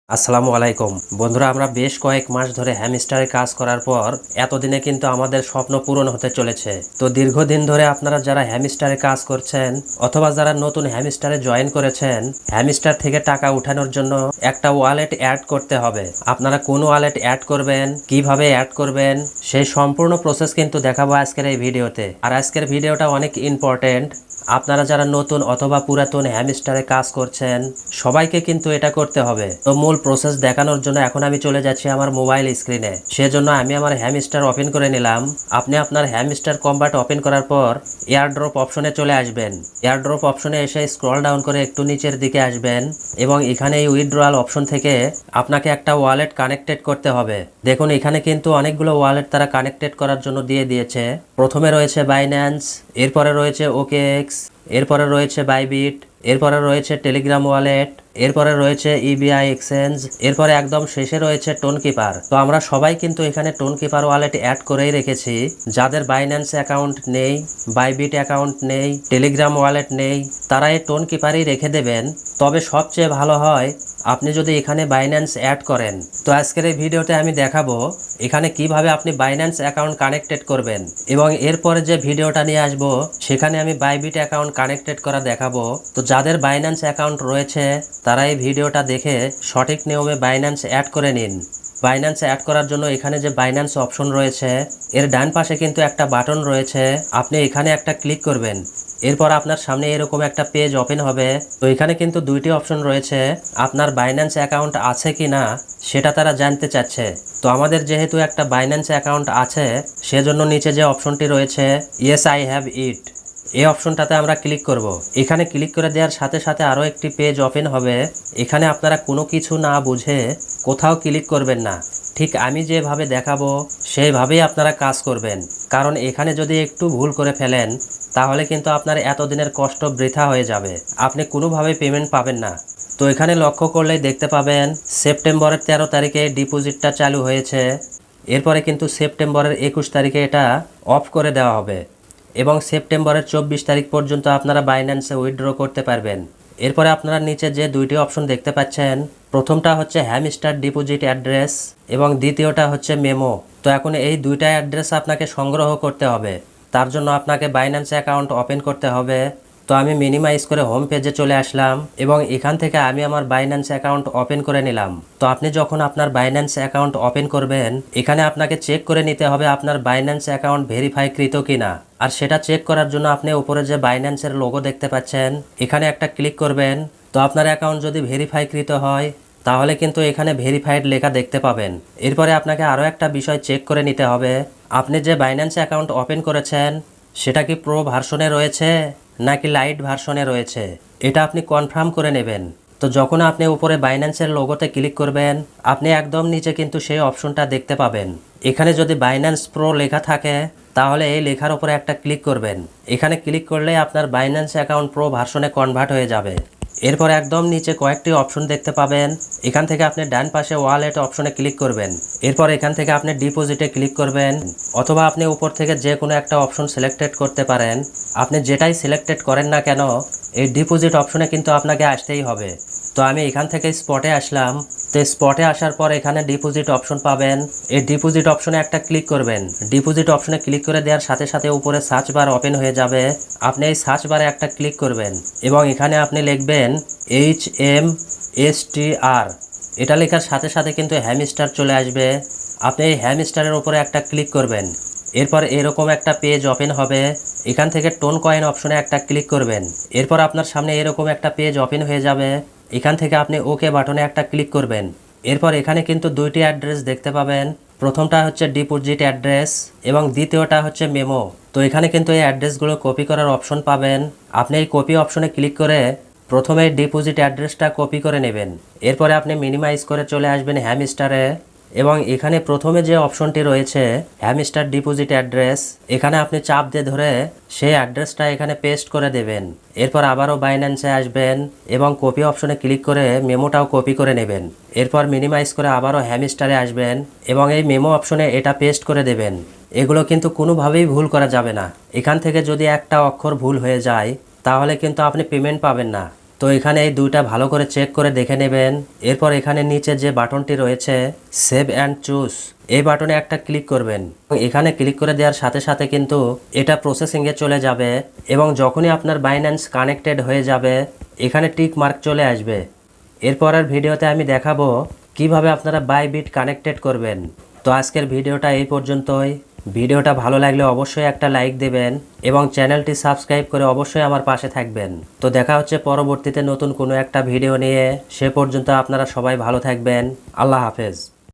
আসসালামু আলাইকুম বন্ধুরা, আমরা বেশ কয়েক মাস ধরে হ্যামস্টারে কাজ করার পর এতদিনে কিন্তু আমাদের স্বপ্ন পূরণ হতে চলেছে। তো দীর্ঘদিন ধরে আপনারা যারা হ্যামস্টারে কাজ করছেন অথবা যারা নতুন হ্যামস্টারে জয়েন করেছেন, হ্যামস্টার থেকে টাকা উঠানোর জন্য একটা ওয়ালেট অ্যাড করতে হবে। আপনারা কোন ওয়ালেট অ্যাড করবেন, কিভাবে অ্যাড করবেন, সেই সম্পূর্ণ প্রসেস কিন্তু দেখাবো আজকের এই ভিডিওতে। আর আজকের ভিডিওটা অনেক ইম্পর্টেন্ট। আপনারা যারা নতুন অথবা পুরাতন হ্যামস্টারে কাজ করছেন সবাইকে কিন্তু এটা করতে হবে। তো মূল প্রসেস দেখানোর জন্য এখন আমি চলে যাচ্ছি আমার মোবাইল স্ক্রিনে। সেজন্য আমি আমার হ্যামস্টার ওপেন করে নিলাম। আপনি আপনার হ্যামস্টার কম্বাট ওপেন করার পর এয়ারড্রপ অপশনে চলে আসবেন। এয়ারড্রপ অপশনে এসে স্ক্রল ডাউন করে একটু নিচের দিকে আসবেন এবং এখানে এই উইথড্রয়াল অপশন থেকে আপনাকে একটা ওয়ালেট কানেক্টেড করতে হবে। দেখুন এখানে কিন্তু অনেকগুলো ওয়ালেট তারা কানেক্টেড করার জন্য দিয়ে দিয়েছে। প্রথমে রয়েছে বাইন্যান্স, এরপরে রয়েছে OKX, এরপরে রয়েছে বাইবিট, এরপরে রয়েছে টেলিগ্রাম ওয়ালেট, এরপরে রয়েছে ইবিআই এক্সচেঞ্জ, এরপরে একদম শেষে রয়েছে টোনকিপার। তো আমরা সবাই কিন্তু এখানে টোনকিপার ওয়ালেট অ্যাড করেই রেখেছি। যাদের বাইন্যান্স অ্যাকাউন্ট নেই, বাইবিট অ্যাকাউন্ট নেই, টেলিগ্রাম ওয়ালেট নেই, তারা এই টোনকিপারই রেখে দেবেন। তবে সবচেয়ে ভালো হয় আপনি যদি এখানে বাইন্যান্স অ্যাড করেন। তো আজকের এই ভিডিওতে আমি দেখাবো এখানে কিভাবে আপনি বাইন্যান্স অ্যাকাউন্ট কানেক্টেড করবেন এবং এরপরে যে ভিডিওটা নিয়ে আসবো সেখানে আমি বাইবিট অ্যাকাউন্ট কানেক্টেড করা দেখাবো। তো যাদের বাইন্যান্স অ্যাকাউন্ট রয়েছে তারা এই ভিডিওটা দেখে সঠিক নিয়মে বাইন্যান্স অ্যাড করে নিন। বাইন্যান্স অ্যাড করার জন্য এখানে যে বাইন্যান্স অপশন রয়েছে এর ডান পাশে কিন্তু একটা বাটন রয়েছে, আপনি এখানে একটা ক্লিক করবেন। এরপর আপনার সামনে এরকম একটা পেজ ওপেন হবে। তো এখানে কিন্তু দুইটি অপশন রয়েছে, আপনার বাইন্যান্স অ্যাকাউন্ট আছে কি না সেটা তারা জানতে চাচ্ছে। তো আমাদের যেহেতু একটা বাইন্যান্স অ্যাকাউন্ট আছে সেজন্য নিচে যে অপশনটি রয়েছে ইয়েস আই হ্যাভ ইট, এই অপশনটাতে আমরা ক্লিক করব। এখানে ক্লিক করে দেওয়ার সাথে সাথে আরও একটি পেজ ওপেন হবে। এখানে আপনারা কোনো কিছু না বুঝে কোথাও ক্লিক করবেন না, ঠিক আমি যেভাবে দেখাবো সেইভাবেই আপনারা কাজ করবেন। কারণ এখানে যদি একটু ভুল করে ফেলেন তাহলে কিন্তু আপনার এতদিনের কষ্ট বৃথা হয়ে যাবে, আপনি কোনোভাবেই পেমেন্ট পাবেন না। তো এখানে লক্ষ্য করলেই দেখতে পাবেন সেপ্টেম্বরের 13 তারিখে ডিপোজিটটা চালু হয়েছে। এরপরে কিন্তু সেপ্টেম্বরের 21 তারিখে এটা অফ করে দেওয়া হবে এবং সেপ্টেম্বরের 24 তারিখ পর্যন্ত আপনারা বাইন্যান্সে উইথড্র করতে পারবেন। এরপরে আপনারা নিচে যে দুইটি অপশন দেখতে পাচ্ছেন, প্রথমটা হচ্ছে হ্যামস্টার ডিপোজিট অ্যাড্রেস এবং দ্বিতীয়টা হচ্ছে মেমো। তো এখন এই দুইটা অ্যাড্রেস আপনাকে সংগ্রহ করতে হবে। তার জন্য আপনাকে বাইন্যান্স অ্যাকাউন্ট ওপেন করতে হবে। তো আমি মিনিমাইজ করে হোম পেজে চলে আসলাম এবং এখান থেকে আমি আমার বাইন্যান্স অ্যাকাউন্ট ওপেন করে নিলাম। তো আপনি যখন আপনার বাইন্যান্স অ্যাকাউন্ট ওপেন করবেন এখানে আপনাকে চেক করে নিতে হবে আপনার বাইন্যান্স অ্যাকাউন্ট ভেরিফাই কৃত কিনা। আর সেটা চেক করার জন্য আপনি উপরে যে বাইন্যান্সের লোগো দেখতে পাচ্ছেন এখানে একটা ক্লিক করবেন। তো আপনার অ্যাকাউন্ট যদি ভেরিফাই কৃত হয় তাহলে কিন্তু এখানে ভেরিফাইড লেখা দেখতে পাবেন। এরপরে আপনাকে আরও একটা বিষয় চেক করে নিতে হবে, আপনি যে বাইন্যান্স অ্যাকাউন্ট ওপেন করেছেন সেটা কি প্রো ভার্সনে রয়েছে নাকি লাইট ভার্সনে রয়েছে, এটা আপনি কনফার্ম করে নেবেন। তো যখন আপনি উপরে বাইন্যান্সের লোগোতে ক্লিক করবেন আপনি একদম নিচে কিন্তু সেই অপশনটা দেখতে পাবেন। এখানে যদি বাইন্যান্স প্রো লেখা থাকে তাহলে এই লেখার উপরে একটা ক্লিক করবেন। এখানে ক্লিক করলে আপনার বাইন্যান্স অ্যাকাউন্ট প্রো ভার্সনে কনভার্ট হয়ে যাবে। এরপর একদম নিচে কয়েকটি অপশন দেখতে পাবেন, এখান থেকে আপনি ডান পাশে ওয়ালেট অপশনে ক্লিক করবেন। এরপর এখান থেকে আপনি ডিপোজিটে ক্লিক করবেন অথবা আপনি উপর থেকে যে কোনো একটা অপশন সিলেক্টেড করতে পারেন। আপনি যেটাই সিলেক্টেড করেন না কেন এই ডিপোজিট অপশনে কিন্তু আপনাকে আসতেই হবে। তো আমি এখান থেকে স্পটে আসলাম। তো স্পটে আসার পর এখানে ডিপোজিট অপশন পাবেন, এই ডিপোজিট অপশনে একটা ক্লিক করবেন। ডিপোজিট অপশনে ক্লিক করে দেওয়ার সাথে সাথে উপরে সার্চ বার ওপেন হয়ে যাবে। আপনি এই সার্চ বারে একটা ক্লিক করবেন এবং এখানে আপনি লিখবেন HMSTR, এটা লেখার সাথে সাথে কিন্তু হ্যামস্টার চলে আসবে। আপনি এই হ্যামস্টারের উপরে একটা ক্লিক করবেন। এরপর এরকম একটা পেজ ওপেন হবে, এখান থেকে টোন কয়েন অপশনে একটা ক্লিক করবেন। এরপর আপনার সামনে এরকম একটা পেজ ওপেন হয়ে যাবে, এখান থেকে আপনি ওকে বাটনে একটা ক্লিক করবেন। এরপর এখানে কিন্তু দুইটি অ্যাড্রেস দেখতে পাবেন, প্রথমটা হচ্ছে ডিপোজিট অ্যাড্রেস এবং দ্বিতীয়টা হচ্ছে মেমো। তো এখানে কিন্তু এই অ্যাড্রেসগুলো কপি করার অপশন পাবেন। আপনি এই কপি অপশনে ক্লিক করে প্রথমে ডিপোজিট অ্যাড্রেসটা কপি করে নেবেন। এরপরে আপনি মিনিমাইজ করে চলে আসবেন হ্যামস্টারে এবং এখানে প্রথমে যে অপশনটি রয়েছে হ্যামস্টার ডিপোজিট অ্যাড্রেস, এখানে আপনি চাপ দিয়ে ধরে সেই অ্যাড্রেসটা এখানে পেস্ট করে দেবেন। এরপর আবারও বাইন্যান্সে আসবেন এবং কপি অপশনে ক্লিক করে মেমোটাও কপি করে নেবেন। এরপর মিনিমাইজ করে আবারও হ্যামস্টারে আসবেন এবং এই মেমো অপশনে এটা পেস্ট করে দেবেন। এগুলো কিন্তু কোনোভাবেই ভুল করা যাবে না। এখান থেকে যদি একটা অক্ষর ভুল হয়ে যায় তাহলে কিন্তু আপনি পেমেন্ট পাবেন না। তো এখানে এই দুইটা ভালো করে চেক করে দেখে নেবেন। এরপর এখানে নিচে যে বাটনটি রয়েছে সেভ অ্যান্ড চুজ, এই বাটনে একটা ক্লিক করবেন। এখানে ক্লিক করে দেওয়ার সাথে সাথে কিন্তু এটা প্রসেসিংয়ে চলে যাবে এবং যখনই আপনার বাইন্যান্স কানেক্টেড হয়ে যাবে এখানে টিক মার্ক চলে আসবে। এরপরের ভিডিওতে আমি দেখাবো কিভাবে আপনারা বাইবিট কানেক্টেড করবেন। তো আজকের ভিডিওটা এই পর্যন্তই। ভিডিওটা ভালো লাগলে অবশ্যই একটা লাইক দেবেন এবং চ্যানেলটি সাবস্ক্রাইব করে অবশ্যই আমার পাশে থাকবেন। তো দেখা হচ্ছে পরবর্তীতে নতুন কোনো একটা ভিডিও নিয়ে। সে পর্যন্ত আপনারা সবাই ভালো থাকবেন। আল্লাহ হাফেজ।